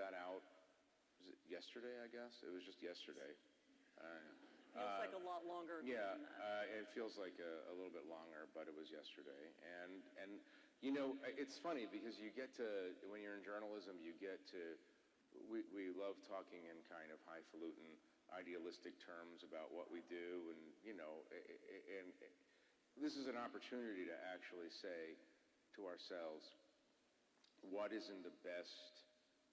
got out, was it yesterday, I guess? It was just yesterday. Feels like a lot longer ago than that. Yeah, it feels like a little bit longer, but it was yesterday. And you know, it's funny because you get to, when you're in journalism, you get to, we love talking in kind of highfalutin, idealistic terms about what we do, and, you know, and this is an opportunity to actually say to ourselves, what is in the best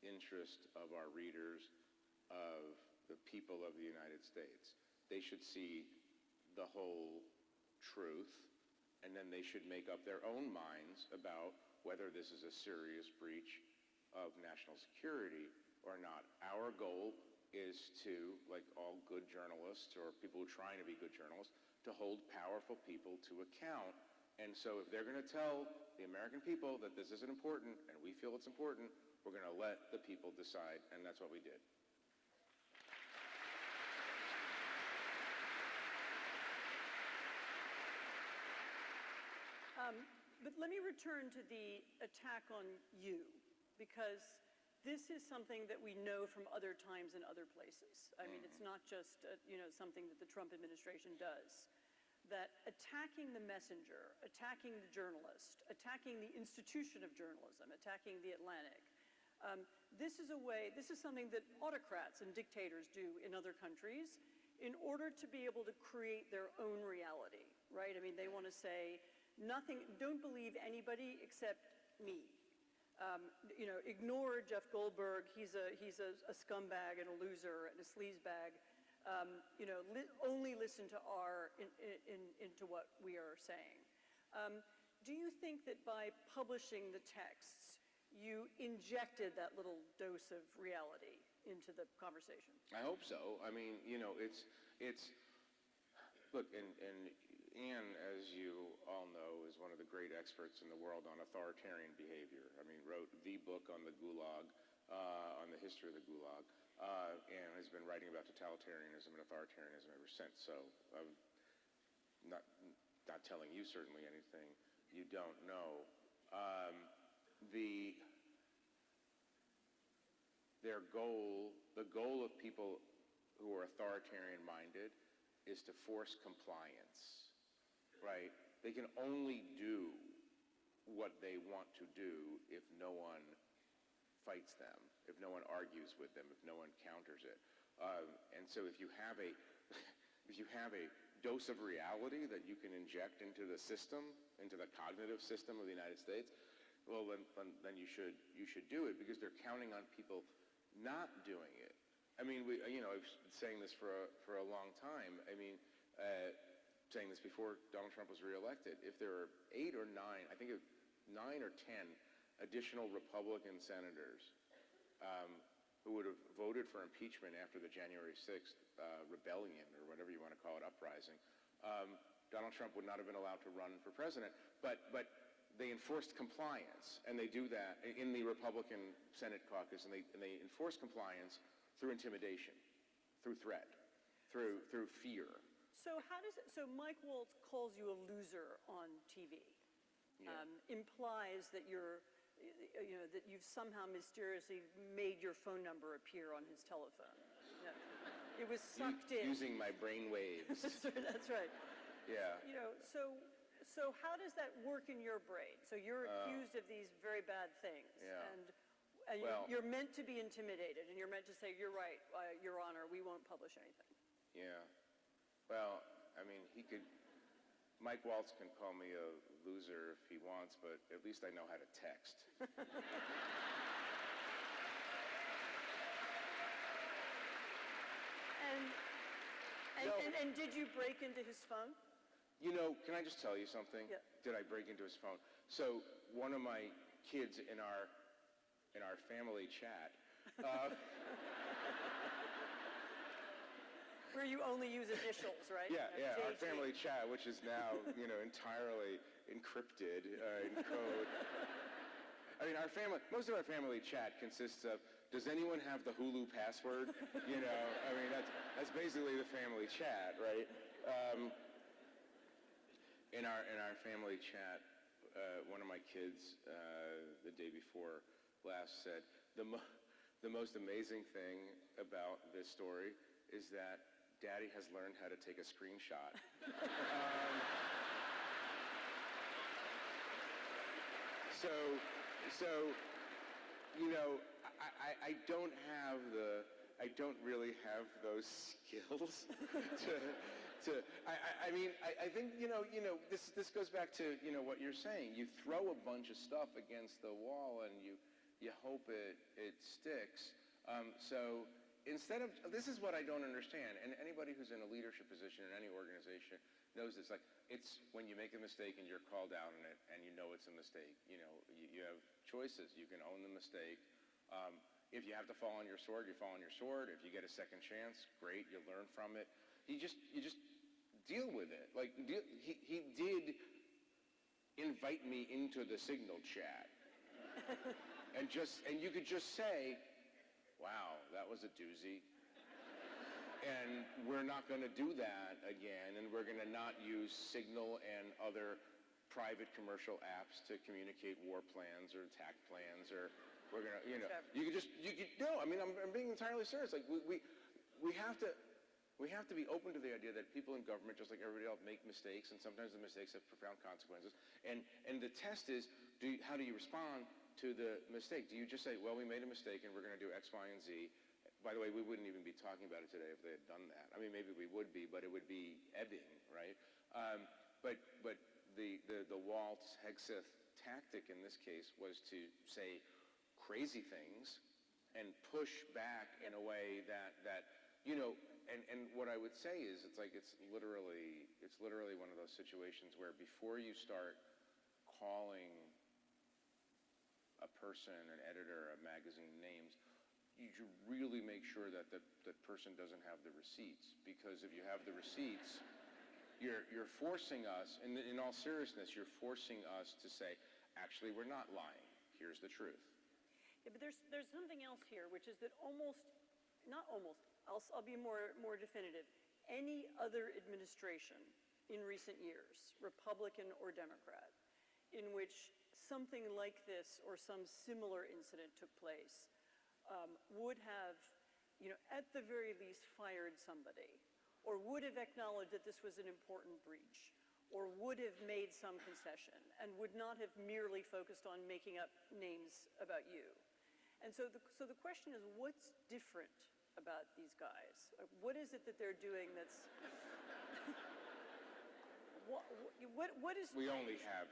interest of our readers, of the people of the United States? They should see the whole truth, and then they should make up their own minds about whether this is a serious breach of national security or not. Our goal is to, like all good journalists or people who are trying to be good journalists, to hold powerful people to account. And so if they're going to tell the American people that this isn't important and we feel it's important, we're going to let the people decide, and that's what we did. But let me return to the attack on you, because this is something that we know from other times and other places. I mean, it's not just something that the Trump administration does. That attacking the messenger, attacking the journalist, attacking the institution of journalism, attacking the Atlantic, this is something that autocrats and dictators do in other countries in order to be able to create their own reality, right? I mean, they want to say, don't believe anybody except me. Ignore Jeff Goldberg. He's a scumbag and a loser and a sleazebag. Only listen to into what we are saying. Do you think that by publishing the texts, you injected that little dose of reality into the conversation? I hope so. I mean, it's look, and Anne, as you all know, is one of the great experts in the world on authoritarian behavior. I mean, wrote the book on the Gulag, on the history of the Gulag, and has been writing about totalitarianism and authoritarianism ever since. So I'm not telling you certainly anything you don't know. The goal of people who are authoritarian-minded is to force compliance, right? They can only do what they want to do if no one fights them, if no one argues with them, if no one counters it. And so if you have a dose of reality that you can inject into the system, into the cognitive system of the United States, well, then you should do it, because they're counting on people not doing it. I mean, I've been saying this for a long time. I mean, saying this before Donald Trump was reelected. If there are 8 or 9, I think 9 or 10 additional Republican senators who would have voted for impeachment after the January 6th rebellion, or whatever you want to call it, uprising, Donald Trump would not have been allowed to run for president. But they enforced compliance, and they do that in the Republican Senate caucus, and they enforce compliance through intimidation, through threat, through fear. So so Mike Waltz calls you a loser on TV, Yeah. Implies that that you've somehow mysteriously made your phone number appear on his telephone. Yeah. It was sucked in. Using my brain waves. That's right. Yeah. So how does that work in your brain? So you're accused of these very bad things. Yeah. And you're meant to be intimidated, and you're meant to say, you're right, Your Honor, we won't publish anything. Yeah. Well, I mean, Mike Waltz can call me a loser if he wants, but at least I know how to text. And did you break into his phone? Can I just tell you something? Yeah. Did I break into his phone? So one of my kids in our family chat, where you only use initials, right? Yeah, our family chat, which is now, entirely encrypted in code. I mean, most of our family chat consists of, does anyone have the Hulu password? I mean, that's basically the family chat, right? In our family chat, one of my kids, the day before last, said, the the most amazing thing about this story is that Daddy has learned how to take a screenshot. So, you know, I don't really have those skills I mean, I think, this goes back to, what you're saying. You throw a bunch of stuff against the wall and you hope it sticks. So instead of, this is what I don't understand, and anybody who's in a leadership position in any organization knows this, like, it's when you make a mistake and you're called out on it and you know it's a mistake. You have choices. You can own the mistake. If you have to fall on your sword, you fall on your sword. If you get a second chance, great, you learn from it. You just deal with it. Like, he did invite me into the Signal chat. and you could just say, wow, that was a doozy. And we're not going to do that again, and we're going to not use Signal and other private commercial apps to communicate war plans or attack plans, or we're going to, I'm being entirely serious. Like, we have to be open to the idea that people in government, just like everybody else, make mistakes, and sometimes the mistakes have profound consequences. And the test is, how do you respond to the mistake? Do you just say, well, we made a mistake and we're going to do X, Y, and Z? By the way, we wouldn't even be talking about it today if they had done that. I mean, maybe we would be, but it would be ebbing, right? But the Waltz Hegseth tactic in this case was to say crazy things and push back in a way that and what I would say is, it's literally one of those situations where before you start calling a person, an editor, a magazine names, you should really make sure that that person doesn't have the receipts, because if you have the receipts, you're forcing us, in all seriousness, you're forcing us to say, actually, we're not lying. Here's the truth. Yeah, but there's something else here, which is that I'll be more definitive. Any other administration in recent years, Republican or Democrat, in which something like this or some similar incident took place, would have, at the very least fired somebody, or would have acknowledged that this was an important breach, or would have made some concession, and would not have merely focused on making up names about you. And so the question is, what's different about these guys? What is it that they're doing that's... what is... We only have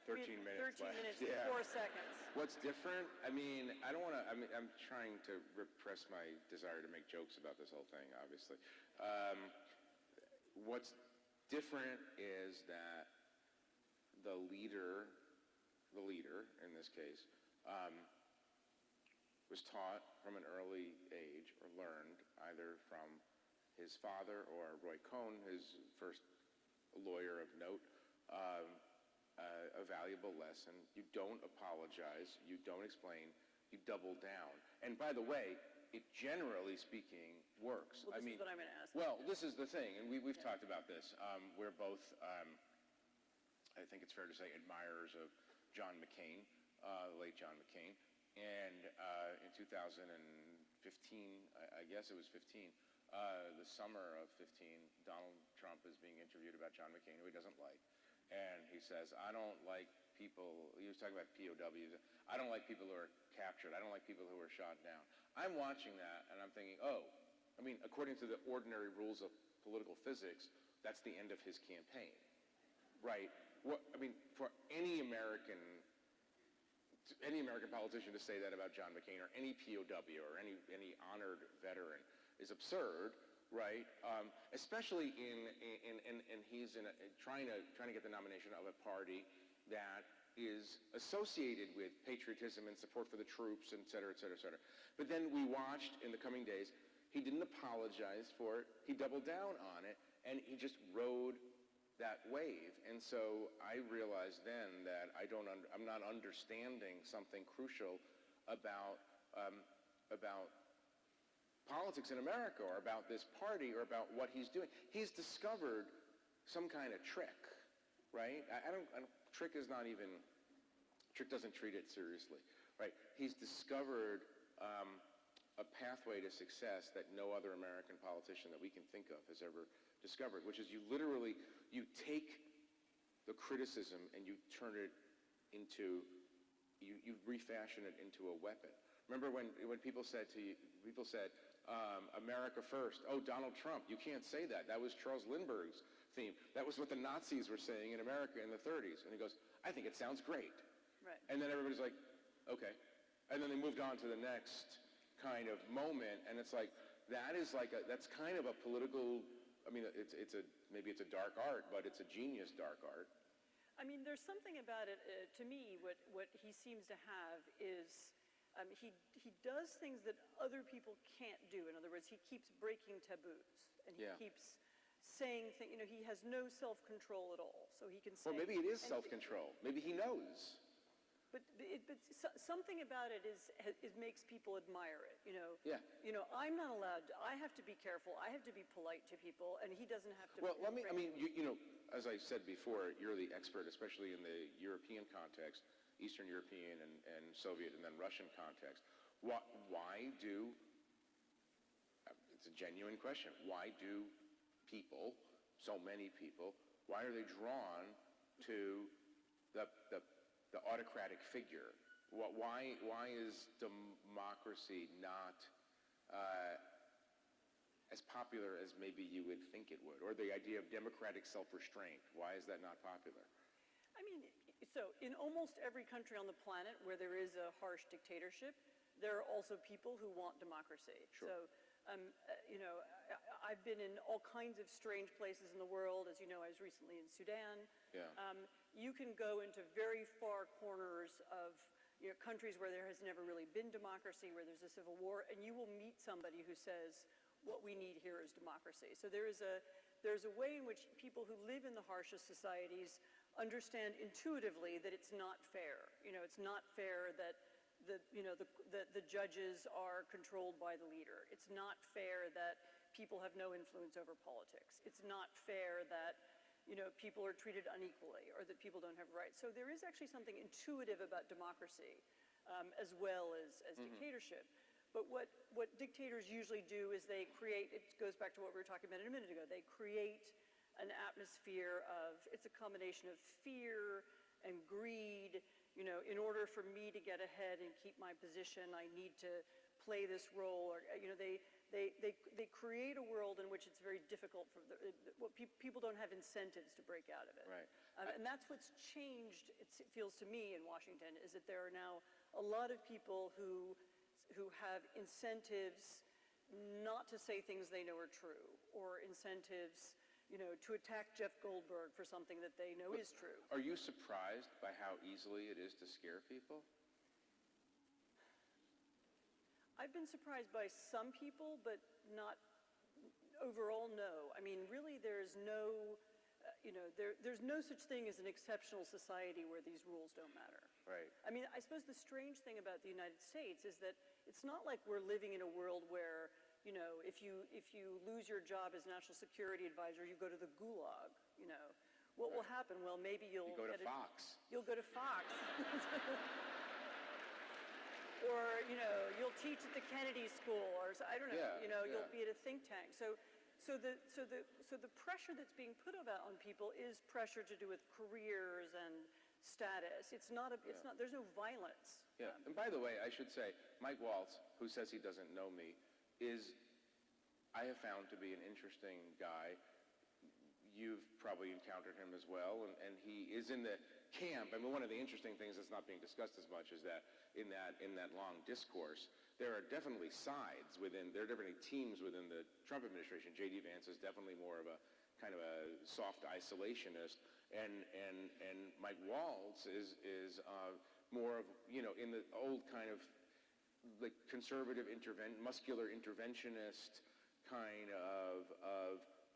13 minutes 13 left. minutes and 4 seconds. What's different? I mean, I don't want to, I'm trying to repress my desire to make jokes about this whole thing, obviously. What's different is that the leader in this case, was taught from an early age, or learned either from his father or Roy Cohn, his first lawyer of note, a valuable lesson. You don't apologize, you don't explain, you double down. And by the way, it generally speaking works. Well, this is what I'm going to ask. Well, this is the thing, and we've talked about this. We're both, I think it's fair to say, admirers of John McCain, late John McCain. And in 2015, I guess it was 15, the summer of 15, Donald Trump is being interviewed about John McCain, who he doesn't like. And he says, I don't like people, he was talking about POWs, I don't like people who are captured, I don't like people who are shot down. I'm watching that and I'm thinking, according to the ordinary rules of political physics, that's the end of his campaign, right? For any American politician to say that about John McCain or any POW or any honored veteran is absurd, right? Especially and he's trying to get the nomination of a party that is associated with patriotism and support for the troops, et cetera, et cetera, et cetera. But then we watched in the coming days, he didn't apologize for it. He doubled down on it, and he just rode that wave. And so I realized then that I'm not understanding something crucial about politics in America, or about this party, or about what he's doing. He's discovered some kind of trick, right? Trick doesn't treat it seriously, right? He's discovered pathway to success that no other American politician that we can think of has ever discovered, which is you take the criticism and you turn it into, you refashion it into a weapon. Remember when people said America first, oh, Donald Trump, you can't say that. That was Charles Lindbergh's theme. That was what the Nazis were saying in America in the 30s. And he goes, I think it sounds great. Right. And then everybody's like, okay. And then they moved on to the next kind of moment, and it's like, that's kind of a political, I mean, maybe it's a dark art, but it's a genius dark art. I mean, there's something about it, to me, what he seems to have is, he does things that other people can't do. In other words, he keeps breaking taboos, and he keeps saying things, he has no self-control at all, so he can say... Well, maybe it is self-control. Maybe he knows. But something about it makes people admire it, Yeah. I'm not allowed to, I have to be careful, I have to be polite to people, and he doesn't have to. Well, as I said before, you're the expert, especially in the European context, Eastern European and Soviet and then Russian context. Why do, it's a genuine question, why do people, so many people, why are they drawn to the autocratic figure? Why is democracy not as popular as maybe you would think it would? Or the idea of democratic self-restraint, why is that not popular? I mean, so in almost every country on the planet where there is a harsh dictatorship, there are also people who want democracy. Sure. So, I've been in all kinds of strange places in the world. As you know, I was recently in Sudan. Yeah. You can go into very far corners of countries where there has never really been democracy, where there's a civil war, and you will meet somebody who says, what we need here is democracy. So there's a way in which people who live in the harshest societies understand intuitively that it's not fair. It's not fair that the judges are controlled by the leader. It's not fair that people have no influence over politics. It's not fair that people are treated unequally or that people don't have rights. So there is actually something intuitive about democracy as well as dictatorship. But what dictators usually do is they create, it goes back to what we were talking about a minute ago, they create an atmosphere of, it's a combination of fear and greed. In order for me to get ahead and keep my position, I need to play this role. Or they create a world in which it's very difficult for people don't have incentives to break out of it. Right. And that's what's changed. It feels to me in Washington is that there are now a lot of people who have incentives not to say things they know are true, or incentives to attack Jeff Goldberg for something that they know is true. Are you surprised by how easily it is to scare people? I've been surprised by some people, but not overall, no. I mean, really, there's no, there's no such thing as an exceptional society where these rules don't matter. Right. I mean, I suppose the strange thing about the United States is that it's not like we're living in a world where if you lose your job as national security advisor, you go to the gulag. What will happen? Well, maybe you'll go to Fox. You'll go to Fox. Or you'll teach at the Kennedy School, or I don't know. Yeah, You'll be at a think tank. So the pressure that's being put about on people is pressure to do with careers and status. It's not. There's no violence. Yeah. And by the way, I should say, Mike Waltz, who says he doesn't know me, I have found to be an interesting guy. You've probably encountered him as well, and he is in the camp. I mean, one of the interesting things that's not being discussed as much is that in that long discourse, there are definitely sides there are definitely teams within the Trump administration. J.D. Vance is definitely more of a kind of a soft isolationist, and Mike Waltz is more of in the old kind of like conservative muscular interventionist kind of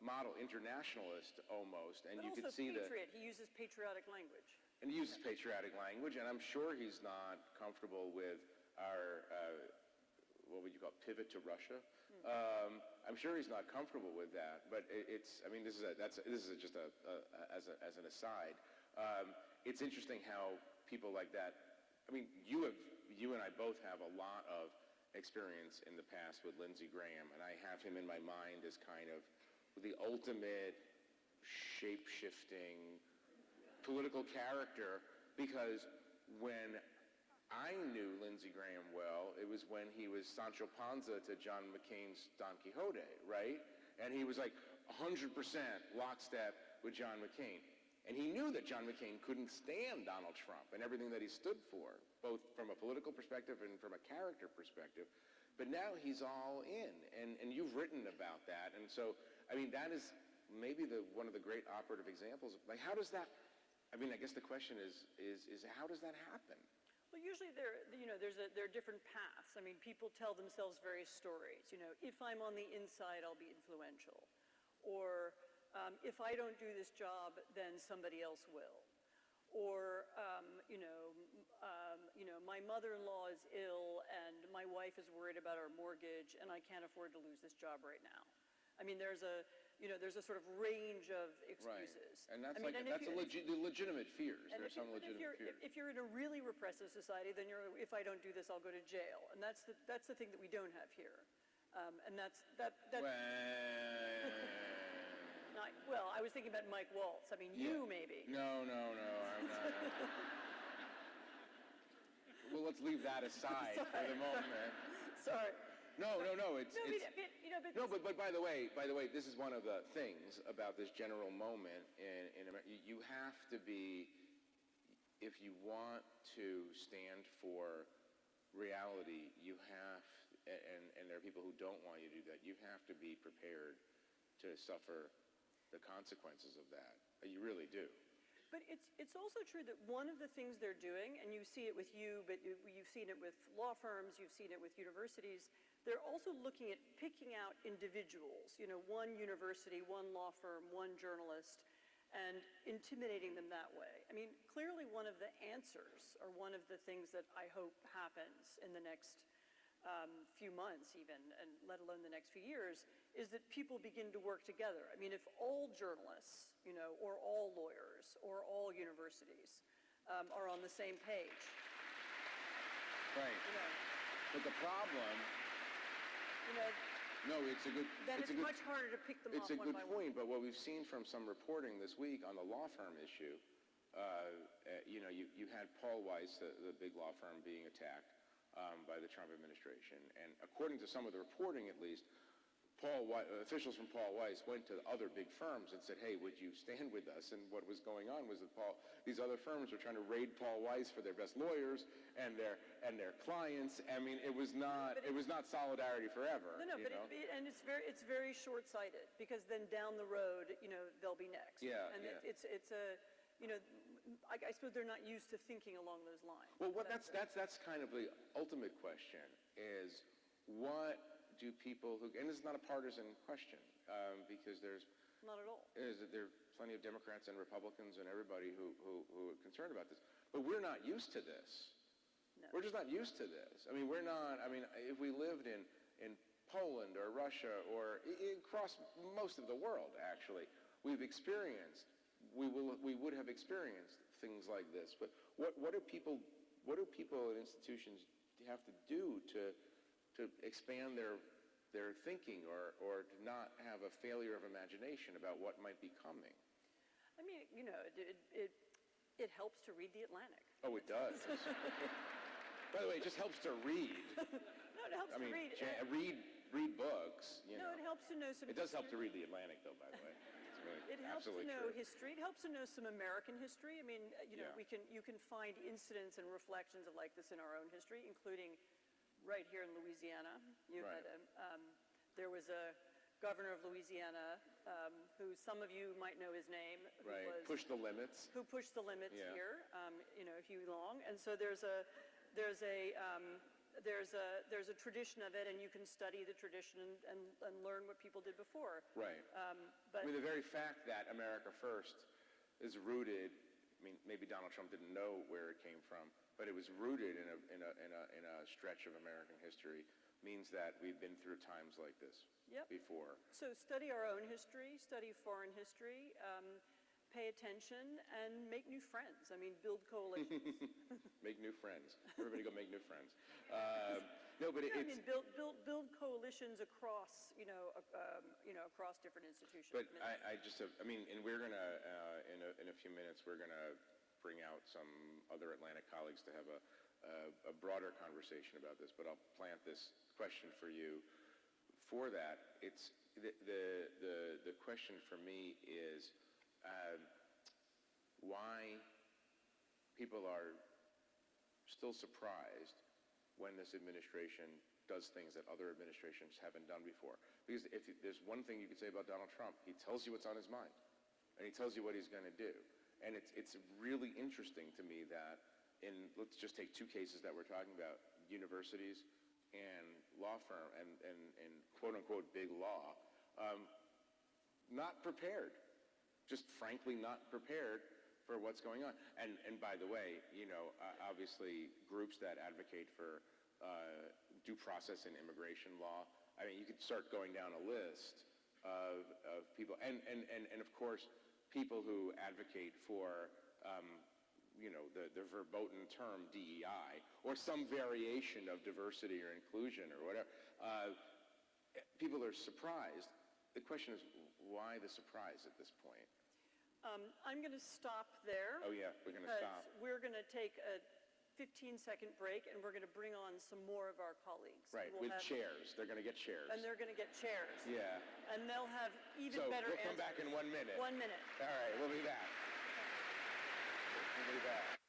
model, internationalist almost, and but you also could see patriot. He uses patriotic language. And he uses patriotic language, and I'm sure he's not comfortable with our what would you call it, pivot to Russia. I'm sure he's not comfortable with that, but it's. I mean, this is just as an aside. It's interesting how people like that. I mean, you and I both have a lot of experience in the past with Lindsey Graham, and I have him in my mind as kind of the ultimate shape-shifting political character, because when I knew Lindsey Graham well, it was when he was Sancho Panza to John McCain's Don Quixote, right? And he was like 100% lockstep with John McCain. And he knew that John McCain couldn't stand Donald Trump and everything that he stood for, both from a political perspective and from a character perspective. But now he's all in, and you've written about that. And so, I mean, that is maybe one of the great operative examples. Like, how does that, I mean, I guess the question is how does that happen? Well, usually there are different paths. I mean, people tell themselves various stories. You know, if I'm on the inside, I'll be influential. Or if I don't do this job, then somebody else will. Or, my mother-in-law is ill and my wife is worried about our mortgage and I can't afford to lose this job right now. I mean, there's a sort of range of excuses. Right. And that's legitimate fears. There's some legitimate fears. If you're in a really repressive society, then if I don't do this, I'll go to jail. And that's the thing that we don't have here. And that's. Well, I was thinking about Mike Waltz. I mean, you maybe. No, I'm not. Well, let's leave that aside for the moment. Sorry. No. But by the way, this is one of the things about this general moment in America. You have to be, if you want to stand for reality, you have, and there are people who don't want you to do that. You have to be prepared to suffer the consequences of that. You really do. But it's also true that one of the things they're doing, and you see it with you, but you've seen it with law firms, you've seen it with universities, they're also looking at picking out individuals, one university, one law firm, one journalist, and intimidating them that way. I mean, clearly one of the answers, or one of the things that I hope happens in the next few months even, and let alone the next few years, is that people begin to work together. I mean, if all journalists, or all lawyers, or all universities are on the same page. Right. But the problem, no, it's a good. Then it's much harder to pick them off one by one. It's a good point, but what we've seen from some reporting this week on the law firm issue, you had Paul Weiss, the big law firm, being attacked by the Trump administration, and according to some of the reporting, at least, officials from Paul Weiss went to other big firms and said, "Hey, would you stand with us?" And what was going on was that these other firms were trying to raid Paul Weiss for their best lawyers and their clients. I mean, it was not solidarity forever. No, but it's very short-sighted, because then down the road, they'll be next. Yeah, and yeah. it's I suppose they're not used to thinking along those lines. Well, that's kind of the ultimate question: is what do people who, and this is not a partisan question, because there's not at all. There are plenty of Democrats and Republicans and everybody who are concerned about this, but we're not used to this. No. We're just not used to this. I mean, we're not. I mean, if we lived in Poland or Russia or across most of the world, actually, we would have experienced things like this. But what do people and institutions have to do to expand their thinking, or to not have a failure of imagination about what might be coming? I mean, it helps to read The Atlantic. Oh, it does. By the way, it just helps to read. No, it helps to read. Read books. No, it helps to know some. It does help to read The Atlantic, though. By the way, it helps to know history. It helps to know some American history. I mean, you can find incidents and reflections of like this in our own history, including right here in Louisiana. There was a governor of Louisiana who some of you might know his name. Who pushed the limits. Who pushed the limits here. Huey Long, and so there's a tradition of it, and you can study the tradition and learn what people did before. Right. But I mean, the very fact that America First is rooted. I mean, maybe Donald Trump didn't know where it came from, but it was rooted in a stretch of American history. Means that we've been through times like this before. So study our own history, study foreign history, pay attention, and make new friends. I mean, build coalitions. Make new friends. Everybody go make new friends. No, but Yeah, I it's... mean, build coalitions across, across different institutions. But I just, I mean, and we're going to, in a few minutes, we're going to bring out some other Atlantic colleagues to have a broader conversation about this, but I'll plant this question for you. For that, it's, the question for me is why people are still surprised when this administration does things that other administrations haven't done before. Because if there's one thing you could say about Donald Trump, he tells you what's on his mind, and he tells you what he's going to do. And it's really interesting to me that let's just take two cases that we're talking about, universities and law firm and quote-unquote big law, not prepared, just frankly not prepared for what's going on. And by the way, obviously groups that advocate for due process in immigration law, I mean, you could start going down a list of people, and of course, people who advocate for, the verboten term DEI, or some variation of diversity or inclusion or whatever. People are surprised. The question is, why the surprise at this point? I'm going to stop there. Oh yeah, we're going to stop. We're going to take a 15-second break, and we're going to bring on some more of our colleagues. Right, with chairs. They're going to get chairs. And they're going to get chairs. Yeah. And they'll have even better answers. So we'll come back in 1 minute. 1 minute. All right, we'll be back. We'll be back.